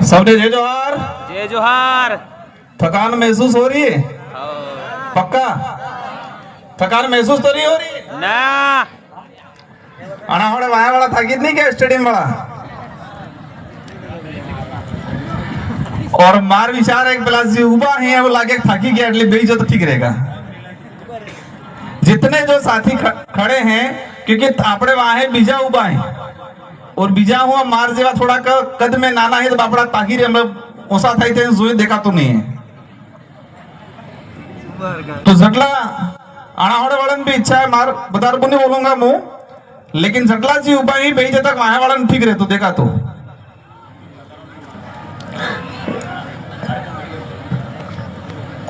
सबने जय जोहार। जय जोहार। थकान महसूस हो रही है? पक्का थकान महसूस तो नहीं हो रही ना? अनावड़े वाया वाला थाकी नहीं क्या स्टेडियम वाला? और मार विचार एक प्लस जी उबा है वो लागे थाकी गया एटली बेई जो तो ठीक रहेगा। जितने जो साथी खड़े हैं क्योंकि आपड़े वहां है बीजा उबा है और बीजा हुआ मार जेवा थोड़ा कद में नाना है तो बापड़ा ताकी रे हम ओसा थाई थे जुए देखा तो नहीं है तो जटला अनावड़े वालन भी इच्छा है मार बदार को नहीं बोलूंगा मुंह लेकिन जटला जी उबा ही बेई तक वहां वालन ठीक रहे तो देखा तो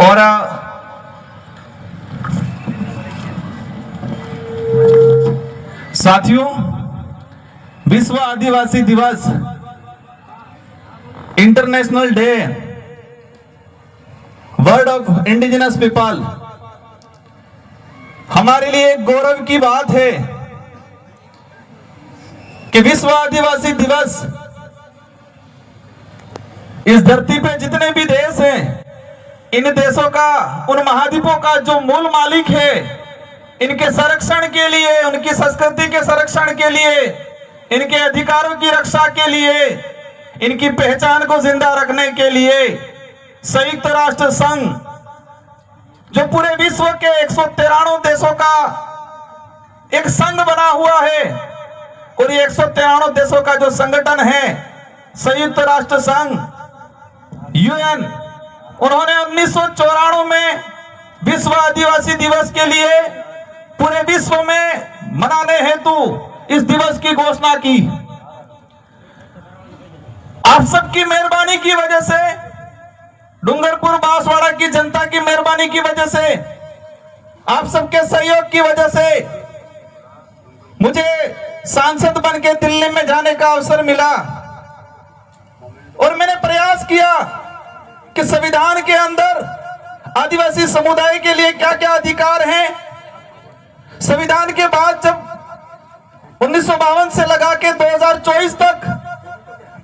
और साथियों विश्व आदिवासी दिवस international day world of indigenous people हमारे लिए एक गौरव की बात है कि विश्व आदिवासी दिवस इस धरती पे जितने भी देश हैं इन देशों का उन महाद्वीपों का जो मूल मालिक है इनके संरक्षण के लिए उनकी संस्कृति के संरक्षण के लिए इनके अधिकारों की रक्षा के लिए इनकी पहचान को जिंदा रखने के लिए संयुक्त राष्ट्र संघ जो पूरे विश्व के 193 देशों का एक संघ बना हुआ है और ये 193 देशों का जो संगठन है संयुक्त राष्ट्र संघ यूएन उन्होंने 1994 में विश्व आदिवासी दिवस के लिए पूरे विश्व में मनाने हेतु इस दिवस की घोषणा की। आप सबकी मेहरबानी की वजह से डूंगरपुर बांसवाड़ा की जनता की मेहरबानी की वजह से आप सबके सहयोग की वजह से मुझे सांसद बन के दिल्ली में जाने का अवसर मिला और मैंने प्रयास किया कि संविधान के अंदर आदिवासी समुदाय के लिए क्या क्या अधिकार हैं। संविधान के बाद जब 1952 से लगा के 2024 तक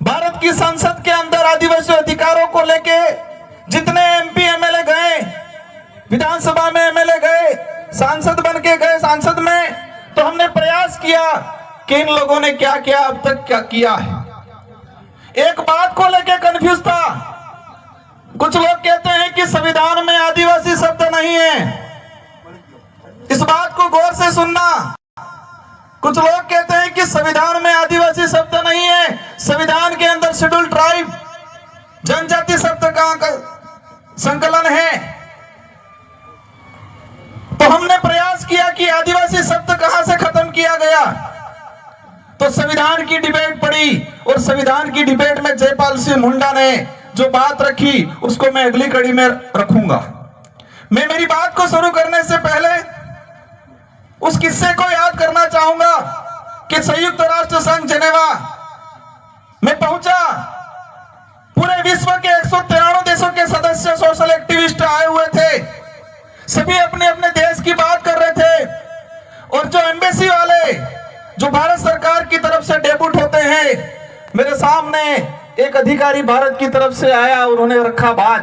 भारत की संसद के अंदर आदिवासी अधिकारों को लेके जितने एमपी एमएलए गए विधानसभा में एमएलए गए सांसद बन के गए सांसद में तो हमने प्रयास किया कि इन लोगों ने क्या क्या अब तक क्या किया है। एक बात को लेके कंफ्यूज था। कुछ लोग कहते हैं कि संविधान में आदिवासी शब्द नहीं है, इस बात को गौर से सुनना। कुछ लोग कहते हैं कि संविधान में आदिवासी शब्द नहीं है, संविधान के अंदर शेड्यूल ट्राइब जनजाति शब्द का संकलन है। तो हमने प्रयास किया कि आदिवासी शब्द कहां से खत्म किया गया तो संविधान की डिबेट पड़ी और संविधान की डिबेट में जयपाल सिंह मुंडा ने जो बात रखी उसको मैं अगली कड़ी में रखूंगा। मैं मेरी बात को शुरू करने से पहले उस किस्से को याद करना चाहूंगा कि संयुक्त राष्ट्र संघ जेनेवा में पहुंचा। पूरे विश्व के 193 देशों के सदस्य सोशल एक्टिविस्ट आए हुए थे, सभी अपने अपने देश की बात कर रहे थे और जो एम्बेसी वाले जो भारत सरकार की तरफ से डेब्यूट होते हैं मेरे सामने एक अधिकारी भारत की तरफ से आया, उन्होंने रखा बात।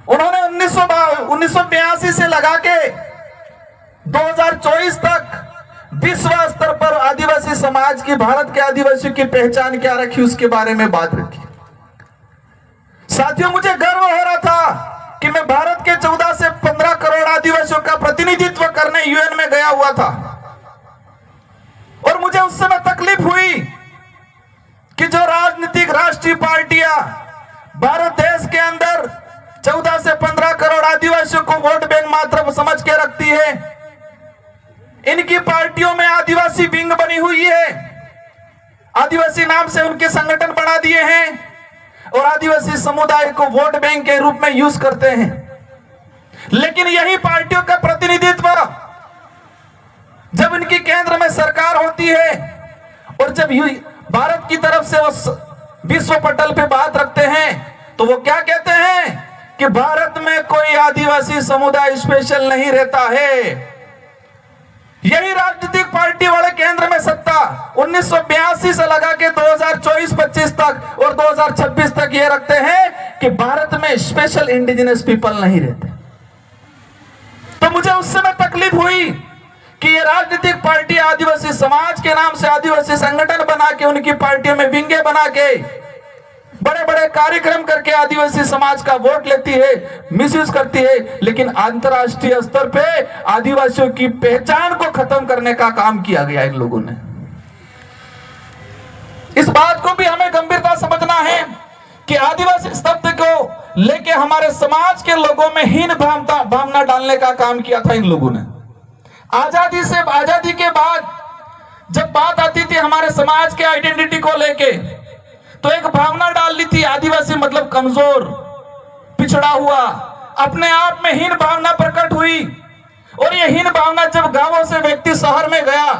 उन्होंने 1982 से लगा के 2024 तक विश्व स्तर पर आदिवासी समाज की भारत के आदिवासियों की पहचान क्या रखी उसके बारे में बात रखी। साथियों मुझे गर्व हो रहा था कि मैं भारत के 14 से 15 करोड़ आदिवासियों का प्रतिनिधित्व करने यूएन में गया हुआ था और मुझे उस समय तकलीफ हुई कि जो राजनीतिक राष्ट्रीय पार्टियां भारत देश के अंदर 14 से 15 करोड़ आदिवासियों को वोट बैंक मात्र समझ के रखती है, इनकी पार्टियों में आदिवासी विंग बनी हुई है, आदिवासी नाम से उनके संगठन बना दिए हैं और आदिवासी समुदाय को वोट बैंक के रूप में यूज करते हैं। लेकिन यही पार्टियों का प्रतिनिधित्व जब इनकी केंद्र में सरकार होती है और जब भारत की तरफ से वो विश्व पटल पे बात रखते हैं तो वो क्या कहते हैं कि भारत में कोई आदिवासी समुदाय स्पेशल नहीं रहता है। यही राजनीतिक पार्टी वाले केंद्र में सत्ता 1982 से लगा के 2024-25 तक और 2026 तक ये रखते हैं कि भारत में स्पेशल इंडिजिनस पीपल नहीं रहते। तो मुझे उस समय तकलीफ हुई कि ये राजनीतिक पार्टी आदिवासी समाज के नाम से आदिवासी संगठन बना के, उनकी पार्टियों में विंगे बना के, बड़े बड़े कार्यक्रम करके आदिवासी समाज का वोट लेती है, मिसयूज करती है, लेकिन अंतरराष्ट्रीय स्तर पे आदिवासियों की पहचान को खत्म करने का काम किया गया इन लोगों ने। इस बात को भी हमें गंभीरता समझना है कि आदिवासी शब्द को लेके हमारे समाज के लोगों में हीन भावना डालने का काम किया था इन लोगों ने। आजादी के बाद जब बात आती थी हमारे समाज के आइडेंटिटी को लेके, तो एक भावना डाल ली थी, आदिवासी मतलब कमजोर, पिछड़ा हुआ, अपने आप में हीन भावना प्रकट हुई। और ये हीन भावना जब गांवों से व्यक्ति शहर में गया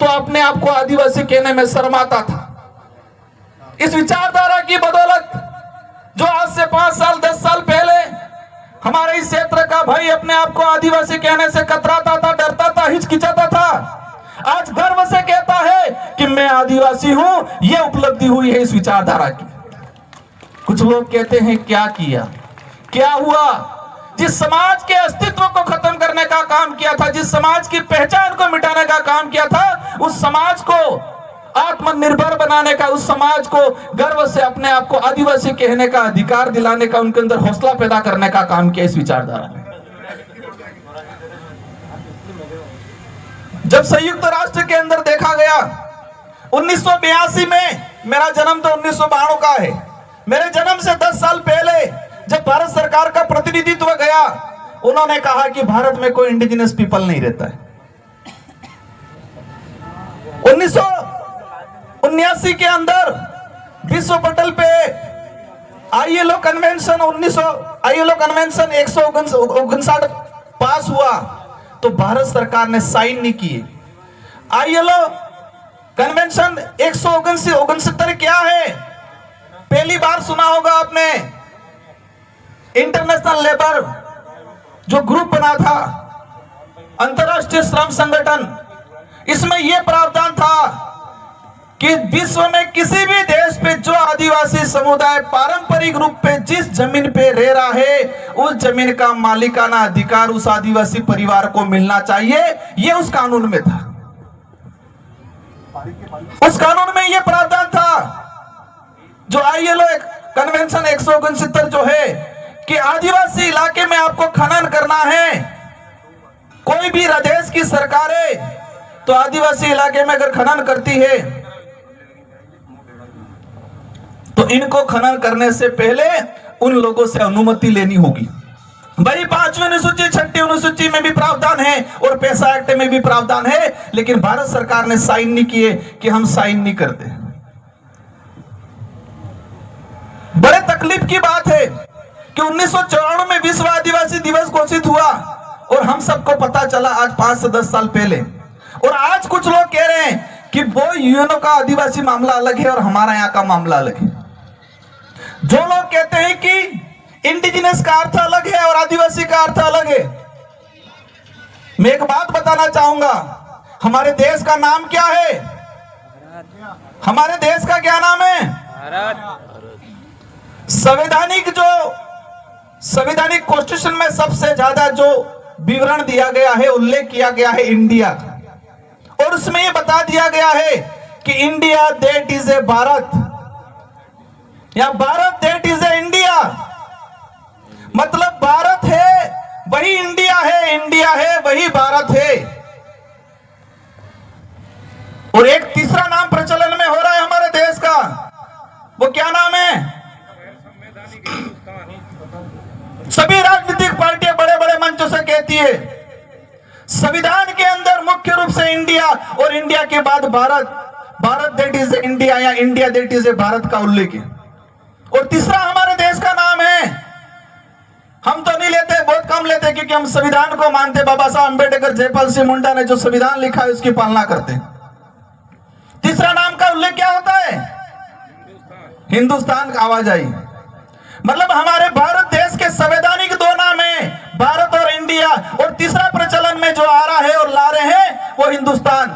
तो अपने आप को आदिवासी कहने में शर्माता था। इस विचारधारा की बदौलत जो आज से 5 साल 10 साल पहले हमारे इस क्षेत्र का भाई अपने आप को आदिवासी कहने से कतराता था, डरता था, हिचकिचाता था, आज गर्व से कहता है कि मैं आदिवासी हूं। यह उपलब्धि हुई है इस विचारधारा की। कुछ लोग कहते हैं क्या किया, क्या हुआ? जिस समाज के अस्तित्व को खत्म करने का काम किया था, जिस समाज की पहचान को मिटाने का काम किया था, उस समाज को आत्मनिर्भर बनाने का, उस समाज को गर्व से अपने आप को आदिवासी कहने का अधिकार दिलाने का, उनके अंदर हौसला पैदा करने का काम किया इस विचारधारा ने। जब संयुक्त राष्ट्र के अंदर देखा गया 1982 में, मेरा जन्म तो 1992 का है, मेरे जन्म से 10 साल पहले जब भारत सरकार का प्रतिनिधित्व गया, उन्होंने कहा कि भारत में कोई इंडिजिनस पीपल नहीं रहता है। 1979 के अंदर विश्व पटल पे आईएलओ कन्वेंशन 159 पास हुआ, तो भारत सरकार ने साइन नहीं किए। आईएलओ कन्वेंशन 169 क्या है? पहली बार सुना होगा आपने। इंटरनेशनल लेबर जो ग्रुप बना था, अंतरराष्ट्रीय श्रम संगठन, इसमें यह प्रावधान था कि विश्व में किसी भी देश पे जो आदिवासी समुदाय पारंपरिक रूप पे जिस जमीन पे रह रहा है, उस जमीन का मालिकाना अधिकार उस आदिवासी परिवार को मिलना चाहिए। यह उस कानून में था, उस कानून में यह प्रावधान था। जो आईएलओ कन्वेंशन 169 जो है कि आदिवासी इलाके में आपको खनन करना है, कोई भी देश की सरकारें तो आदिवासी इलाके में अगर खनन करती है तो इनको खनन करने से पहले उन लोगों से अनुमति लेनी होगी। भाई 5वीं अनुसूची 6ठी अनुसूची में भी प्रावधान है और पैसा एक्ट में भी प्रावधान है, लेकिन भारत सरकार ने साइन नहीं किए कि हम साइन नहीं करते। बड़े तकलीफ की बात है कि 1994 में विश्व आदिवासी दिवस घोषित हुआ और हम सबको पता चला आज 5 से 10 साल पहले। और आज कुछ लोग कह रहे हैं कि वो यूएनओ का आदिवासी मामला अलग है और हमारा यहाँ का मामला अलग है। जो लोग कहते हैं कि इंडिजिनस का अर्थ अलग है और आदिवासी का अर्थ अलग है, मैं एक बात बताना चाहूंगा, हमारे देश का नाम क्या है? हमारे देश का क्या नाम है? संवैधानिक कॉन्स्टिट्यूशन में सबसे ज्यादा जो विवरण दिया गया है, उल्लेख किया गया है इंडिया का, और उसमें यह बता दिया गया है कि India that is a Bharat, या Bharat that is a India. मतलब भारत है वही इंडिया है, इंडिया है वही भारत है। और एक तीसरा नाम प्रचलन में हो रहा है हमारे देश का, वो क्या नाम है? सभी राजनीतिक पार्टियां बड़े बड़े मंचों से कहती है संविधान के अंदर मुख्य रूप से इंडिया और इंडिया के बाद Bharat, Bharat that is India या India that is a Bharat का उल्लेख है। और तीसरा हमारे देश का नाम है, हम तो नहीं लेते, बहुत कम लेते, क्योंकि हम संविधान को मानते। बाबा साहब अंबेडकर, जयपाल सिंह मुंडा ने जो संविधान लिखा है उसकी पालना करते। तीसरा नाम का उल्लेख क्या होता है? हिंदुस्तान का आवाज आई। मतलब हमारे भारत देश के संवैधानिक 2 नाम है, भारत और इंडिया, और तीसरा प्रचलन में जो आ रहा है और ला रहे हैं वो हिंदुस्तान।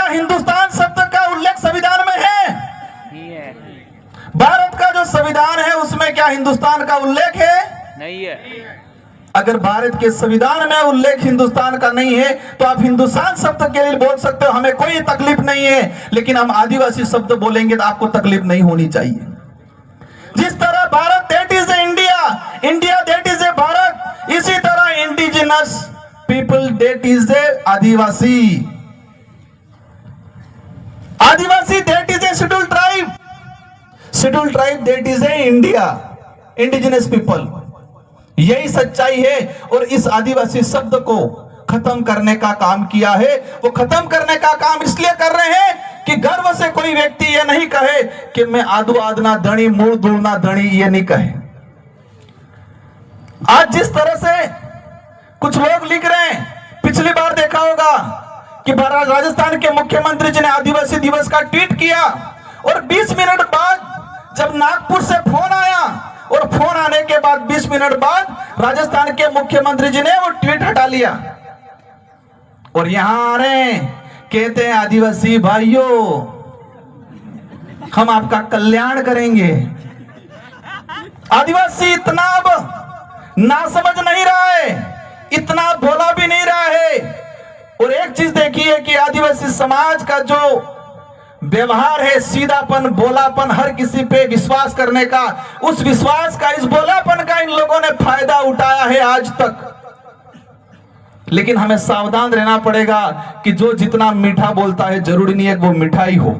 हिंदुस्तान शब्द का उल्लेख संविधान में है? भारत का जो संविधान है उसमें क्या हिंदुस्तान का उल्लेख है? नहीं है। अगर भारत के संविधान में उल्लेख हिंदुस्तान का नहीं है तो आप हिंदुस्तान शब्द के लिए बोल सकते हो, हमें कोई तकलीफ नहीं है। लेकिन हम आदिवासी शब्द बोलेंगे तो आपको तकलीफ नहीं होनी चाहिए। जिस तरह Bharat that is India, India that is a Bharat, इसी तरह indigenous people that is A Adivasi, Adivasi that is A schedule tribe, schedule tribe that is a India, indigenous people. यही सच्चाई है। और इस आदिवासी शब्द को खत्म करने का काम किया है। वो खत्म करने का काम इसलिए कर रहे हैं कि गर्व से कोई व्यक्ति ये नहीं कहे कि मैं आदू आदना धनी मूल दूलना धनी, ये नहीं कहे। आज जिस तरह से कुछ लोग लिख रहे हैं, पिछली बार देखा होगा कि राजस्थान के मुख्यमंत्री जी ने आदिवासी दिवस का ट्वीट किया और 20 मिनट बाद जब नागपुर से फोन आया और फोन आने के बाद 20 मिनट बाद राजस्थान के मुख्यमंत्री जी ने वो ट्वीट हटा लिया और यहां आ रहे हैं, कहते हैं आदिवासी भाइयों हम आपका कल्याण करेंगे। आदिवासी इतना अब ना समझ नहीं रहा है, इतना भोला भी नहीं रहा है। और एक चीज देखिए कि आदिवासी समाज का जो व्यवहार है, सीधापन, भोलापन, हर किसी पे विश्वास करने का, उस विश्वास का, इस भोलापन का इन लोगों ने फायदा उठाया है आज तक। लेकिन हमें सावधान रहना पड़ेगा कि जो जितना मीठा बोलता है जरूरी नहीं है वो मिठाई हो।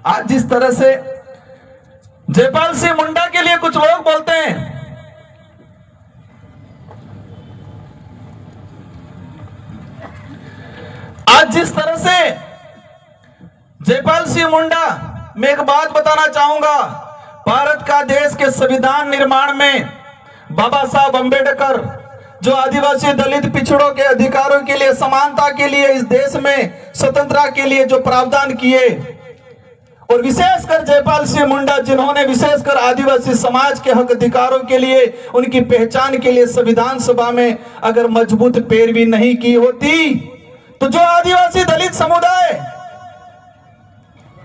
आज जिस तरह से जयपाल सिंह मुंडा के लिए कुछ लोग बोलते हैं, आज जिस तरह से जयपाल सिंह मुंडा, मैं एक बात बताना चाहूंगा, भारत का देश के संविधान निर्माण में बाबा साहब अंबेडकर जो आदिवासी दलित पिछड़ों के अधिकारों के लिए, समानता के लिए, इस देश में स्वतंत्रता के लिए जो प्रावधान किए, और विशेषकर जयपाल सिंह मुंडा जिन्होंने विशेषकर आदिवासी समाज के हक अधिकारों के लिए, उनकी पहचान के लिए संविधान सभा में अगर मजबूत पैरवी नहीं की होती तो जो आदिवासी दलित समुदाय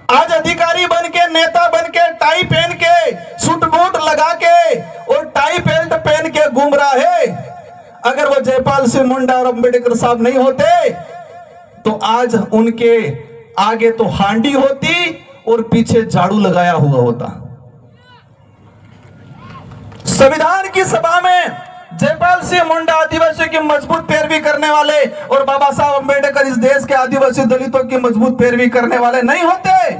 आज अधिकारी बन के, नेता बन के, टाई पहन के, सूट बूट लगा के और टाई बेल्ट पहन के घूम रहा है, अगर वो जयपाल सिंह मुंडा और अंबेडकर साहब नहीं होते तो आज उनके आगे तो हांडी होती और पीछे झाड़ू लगाया हुआ होता। संविधान की सभा में जयपाल सिंह मुंडा आदिवासियों की मजबूत पैरवी करने वाले और बाबा साहब अंबेडकर इस देश के आदिवासी दलितों की मजबूत पैरवी करने वाले नहीं होते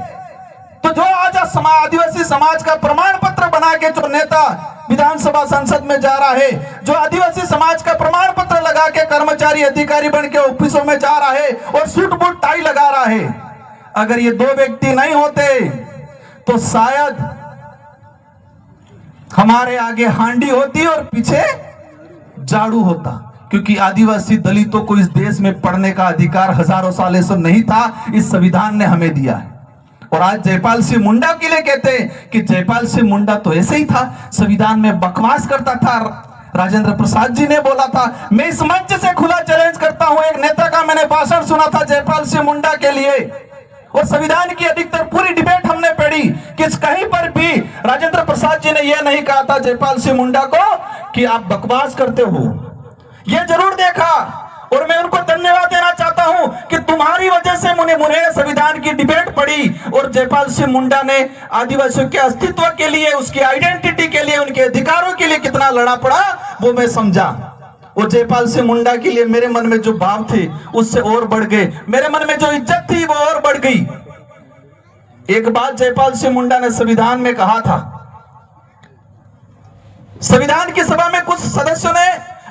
तो जो आज आदिवासी समाज का प्रमाण पत्र बना के जो नेता विधानसभा संसद में जा रहा है, जो आदिवासी समाज का प्रमाण पत्र लगा के कर्मचारी अधिकारी बन के ऑफिसों में जा रहा है और सूट बूट टाई लगा रहा है, अगर ये दो व्यक्ति नहीं होते तो शायद हमारे आगे हांडी होती और पीछे झाड़ू होता। क्योंकि आदिवासी दलितों को इस देश में पढ़ने का अधिकार हजारों सालों से नहीं था, इस संविधान ने हमें दिया है। और आज जयपाल सिंह मुंडा के लिए कहते हैं कि जयपाल सिंह मुंडा तो ऐसे ही था, संविधान में बकवास करता था। राजेंद्र प्रसाद जी ने बोला था, मैं इस मंच से खुला चैलेंज करता हूं, एक नेता का मैंने भाषण सुना था जयपाल सिंह मुंडा के लिए, और संविधान की अधिकतर पूरी डिबेट हमने पढ़ी कि कहीं पर भी राजेंद्र प्रसाद जी ने यह नहीं कहा था जयपाल सिंह मुंडा को कि आप बकवास करते हो। यह जरूर देखा और मैं उनको धन्यवाद देना चाहता हूं कि तुम्हारी वजह से मुझे संविधान की डिबेट पढ़ी और जयपाल सिंह मुंडा ने आदिवासियों के अस्तित्व के लिए, उसकी आइडेंटिटी के लिए, उनके अधिकारों के लिए कितना लड़ा पड़ा वो मैं समझा। और जयपाल सिंह मुंडा के लिए मेरे मन में जो भाव थे उससे और बढ़ गए, मेरे मन में जो इज्जत थी वो और बढ़ गई। एक बात जयपाल सिंह मुंडा ने संविधान में कहा था, संविधान की सभा में कुछ सदस्यों ने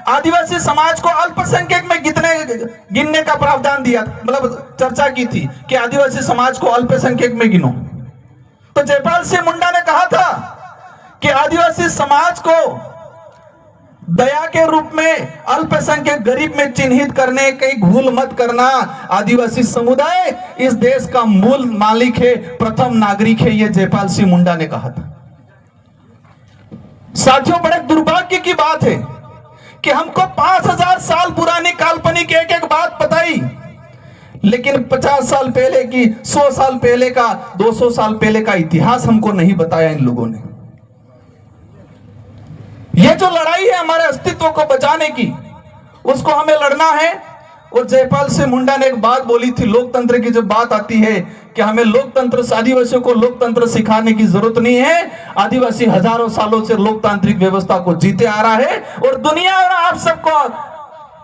आदिवासी समाज को अल्पसंख्यक में गिनने का प्रावधान दिया, मतलब चर्चा की थी कि आदिवासी समाज को अल्पसंख्यक में गिनो। तो जयपाल सिंह मुंडा ने कहा था कि आदिवासी समाज को दया के रूप में अल्पसंख्यक गरीब में चिन्हित करने की भूल मत करना। आदिवासी समुदाय इस देश का मूल मालिक है, प्रथम नागरिक है, यह जयपाल सिंह मुंडा ने कहा था। साथियों, बड़े दुर्भाग्य की बात है कि हमको 5000 साल पुरानी काल्पनिक एक बात बताई, लेकिन 50 साल पहले की, 100 साल पहले का, 200 साल पहले का इतिहास हमको नहीं बताया इन लोगों ने। ये जो लड़ाई है हमारे अस्तित्व को बचाने की, उसको हमें लड़ना है। और जयपाल सिंह मुंडा ने एक बात बोली थी, लोकतंत्र की जब बात आती है कि हमें लोकतंत्र, आदिवासियों को लोकतंत्र सिखाने की जरूरत नहीं है। आदिवासी हजारों सालों से लोकतांत्रिक व्यवस्था को जीते आ रहा है और दुनिया और आप सबको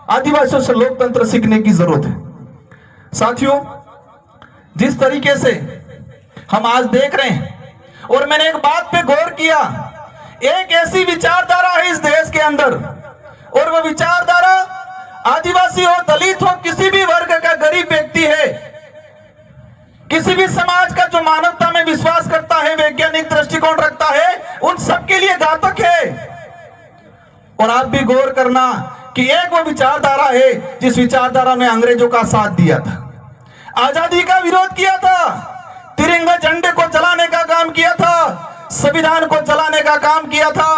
आदिवासियों से लोकतंत्र सीखने की जरूरत है। साथियों, जिस तरीके से हम आज देख रहे हैं, और मैंने एक बात पे गौर किया, एक ऐसी विचारधारा है इस देश के अंदर, और वह विचारधारा आदिवासी हो, दलित हो, किसी भी वर्ग का गरीब व्यक्ति है, किसी भी समाज का जो मानवता में विश्वास करता है, वैज्ञानिक दृष्टिकोण रखता है, उन सबके लिए घातक है। और आप भी गौर करना कि एक वो विचारधारा है जिस विचारधारा ने अंग्रेजों का साथ दिया था, आजादी का विरोध किया था, तिरंगा झंडे को जलाने का काम किया था, संविधान को जलाने का काम किया था,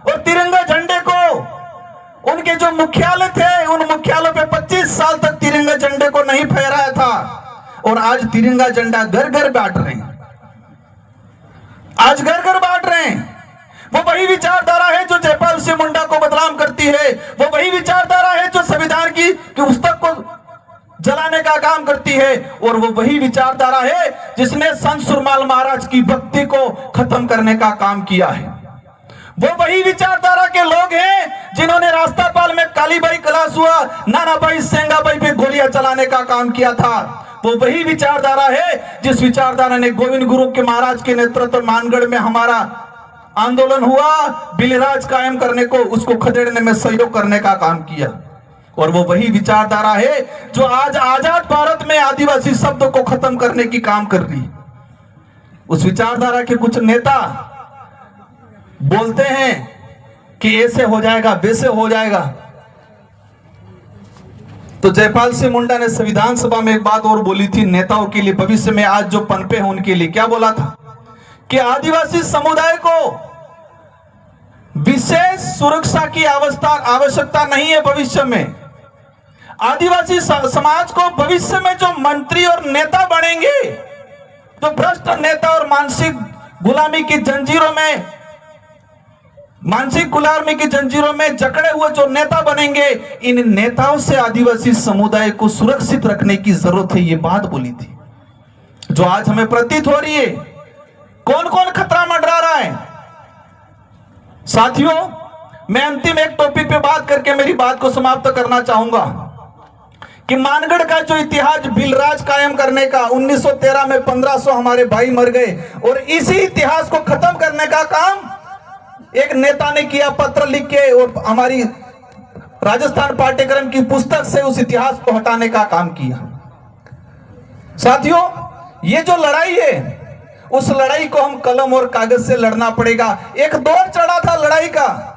और तिरंगा झंडे को उनके जो मुख्यालय थे, उन मुख्यालयों पे 25 साल तक तिरंगा झंडे को नहीं फहराया था। और आज तिरंगा झंडा घर घर बांट रहे हैं, आज घर घर बांट रहे हैं। वो वही विचारधारा है जो जयपाल सिंह मुंडा को बदनाम करती है, वो वही विचारधारा है जो संविधान की पुस्तक को जलाने का काम करती है, और वो वही विचारधारा है जिसने संत सुरमाल महाराज की भक्ति को खत्म करने का काम किया है। वो वही विचारधारा के लोग हैं जिन्होंने रास्तापाल में कालीबाई कलासुआ, नानाबाई, सेंगाबाई पे गोलियां चलाने का काम किया था। वो वही विचारधारा है जिस विचारधारा ने गोविंद गुरु के महाराज के नेतृत्व मानगढ़ में हमारा आंदोलन हुआ, बिलराज कायम करने को, उसको खदेड़ने में सहयोग करने का काम किया। और वो वही विचारधारा है जो आज आजाद भारत में आदिवासी शब्द को खत्म करने की काम कर रही। उस विचारधारा के कुछ नेता बोलते हैं कि ऐसे हो जाएगा, वैसे हो जाएगा। तो जयपाल सिंह मुंडा ने संविधान सभा में एक बात और बोली थी नेताओं के लिए, भविष्य में आज जो पनपे हैं उनके लिए। क्या बोला था कि आदिवासी समुदाय को विशेष सुरक्षा की आवश्यकता नहीं है। भविष्य में आदिवासी समाज को भविष्य में जो मंत्री और नेता बनेंगे, तो भ्रष्ट नेता और मानसिक गुलामी की जंजीरों में जकड़े हुए जो नेता बनेंगे, इन नेताओं से आदिवासी समुदाय को सुरक्षित रखने की जरूरत है। ये बात बोली थी जो आज हमें प्रतीत हो रही है। कौन कौन खतरा मंडरा रहा है? साथियों, मैं अंतिम एक टॉपिक पे बात करके मेरी बात को समाप्त करना चाहूंगा कि मानगढ़ का जो इतिहास बिलराज कायम करने का, 1913 में 1500 हमारे भाई मर गए, और इसी इतिहास को खत्म करने का काम एक नेता ने किया, पत्र लिख के, और हमारी राजस्थान पाठ्यक्रम की पुस्तक से उस इतिहास को हटाने का काम किया। साथियों, ये जो लड़ाई है, उस लड़ाई को हम कलम और कागज से लड़ना पड़ेगा। एक दौर चढ़ा था लड़ाई का।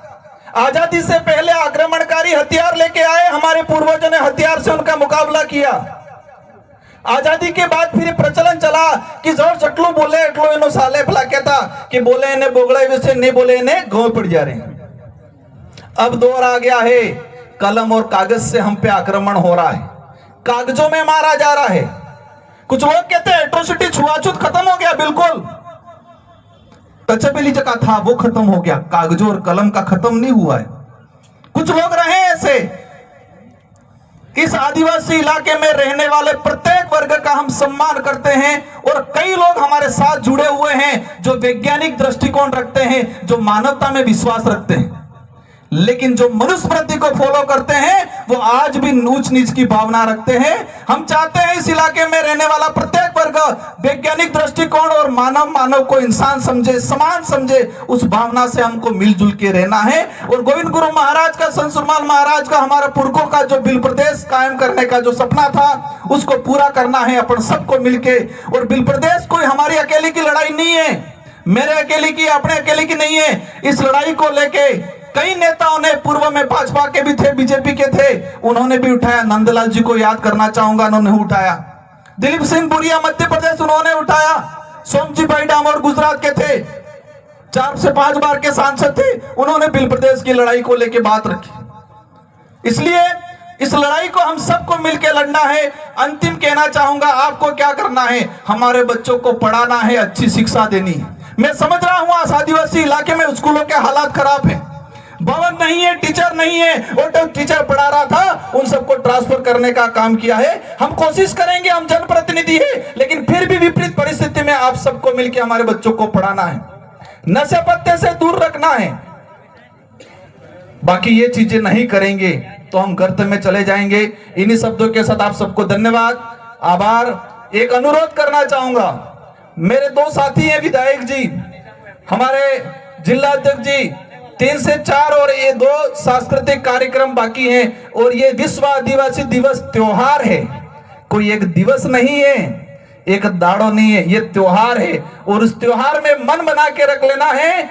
आजादी से पहले आक्रमणकारी हथियार लेके आए, हमारे पूर्वजों ने हथियार से उनका मुकाबला किया। आजादी के बाद फिर प्रचलन चला कि जोर चटलू बोले एटलो इनो साले भला कहता कि बोले इन्हें बोगड़े वैसे नहीं बोले इन्हें गांव पड़ जा रहे हैं। अब दौर आ गया है, कलम और कागज से हम पे आक्रमण हो रहा है, कागजों में मारा जा रहा है। कुछ लोग कहते हैं एट्रोसिटी, छुआछूत खत्म हो गया। बिल्कुल टचेबली जगह था वो खत्म हो गया, कागजों और कलम का खत्म नहीं हुआ है। कुछ लोग रहे ऐसे। इस आदिवासी इलाके में रहने वाले प्रत्येक वर्ग का हम सम्मान करते हैं, और कई लोग हमारे साथ जुड़े हुए हैं जो वैज्ञानिक दृष्टिकोण रखते हैं, जो मानवता में विश्वास रखते हैं, लेकिन जो मनुस्मृति को फॉलो करते हैं वो आज भी ऊंच नीच की भावना रखते हैं। हम चाहते हैं इस इलाके में रहने वाला प्रत्येक वर्ग वैज्ञानिक दृष्टिकोण और मानव को इंसान समझे, समान समझे। उस भावना से हमको मिलजुल के रहना है। और गोविंद गुरु महाराज का, संत सुरमाल महाराज का, हमारे पुरखों का जो बिल प्रदेश कायम करने का जो सपना था, उसको पूरा करना है अपन सबको मिलके। और बिल प्रदेश कोई हमारी अकेले की लड़ाई नहीं है, मेरे अकेले की, अपने अकेले की नहीं है। इस लड़ाई को लेके कई नेताओं ने, पूर्व में भाजपा के भी थे, बीजेपी के थे, उन्होंने भी उठाया। नंदलाल जी को याद करना चाहूंगा, उन्होंने उठाया। दिलीप सिंह बुरिया मध्य प्रदेश, उन्होंने उठाया। सोमजी भाई डामोर गुजरात के थे, 4 से 5 बार के सांसद थे, उन्होंने बिल प्रदेश की लड़ाई को लेकर बात रखी। इसलिए इस लड़ाई को हम सबको मिलकर लड़ना है। अंतिम कहना चाहूंगा, आपको क्या करना है, हमारे बच्चों को पढ़ाना है, अच्छी शिक्षा देनी है। मैं समझ रहा हूं आज आदिवासी इलाके में स्कूलों के हालात खराब है, भवन नहीं है, टीचर नहीं है, और जो टीचर पढ़ा रहा था उन सबको ट्रांसफर करने का काम किया है। हम कोशिश करेंगे, हम जनप्रतिनिधि है, लेकिन फिर भी विपरीत परिस्थिति में आप सबको मिलकर हमारे बच्चों को पढ़ाना है, नशे पत्ते से दूर रखना है। बाकी ये चीजें नहीं करेंगे तो हम गर्त में चले जाएंगे। इन्हीं शब्दों के साथ आप सबको धन्यवाद, आभार। एक अनुरोध करना चाहूंगा, मेरे दो साथी हैं विधायक जी, हमारे जिला अध्यक्ष जी, 3 से 4 और ये 2 सांस्कृतिक कार्यक्रम बाकी हैं। और ये विश्व आदिवासी दिवस त्योहार है, कोई एक दिवस नहीं है, एक दाड़ो नहीं है, ये त्योहार है। और उस त्योहार में मन बना के रख लेना है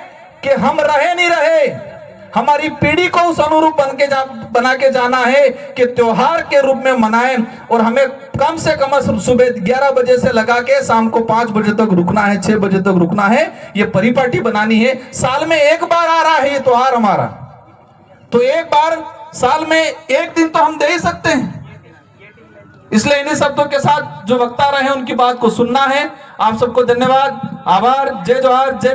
कि हम रहे नहीं रहे, हमारी पीढ़ी को उस अनुरूप बना के जाना है कि त्योहार के रूप में मनाएं। और हमें कम से कम सुबह 11 बजे से लगा के शाम को 5 बजे तक रुकना है, 6 बजे तक रुकना है। ये परिपाटी बनानी है। साल में एक बार आ रहा है ये त्योहार हमारा, तो एक बार साल में एक दिन तो हम दे ही सकते हैं। इसलिए इन्हीं शब्दों के साथ जो वक्ता रहे उनकी बात को सुनना है। आप सबको धन्यवाद, आभार। जय जोहार, जय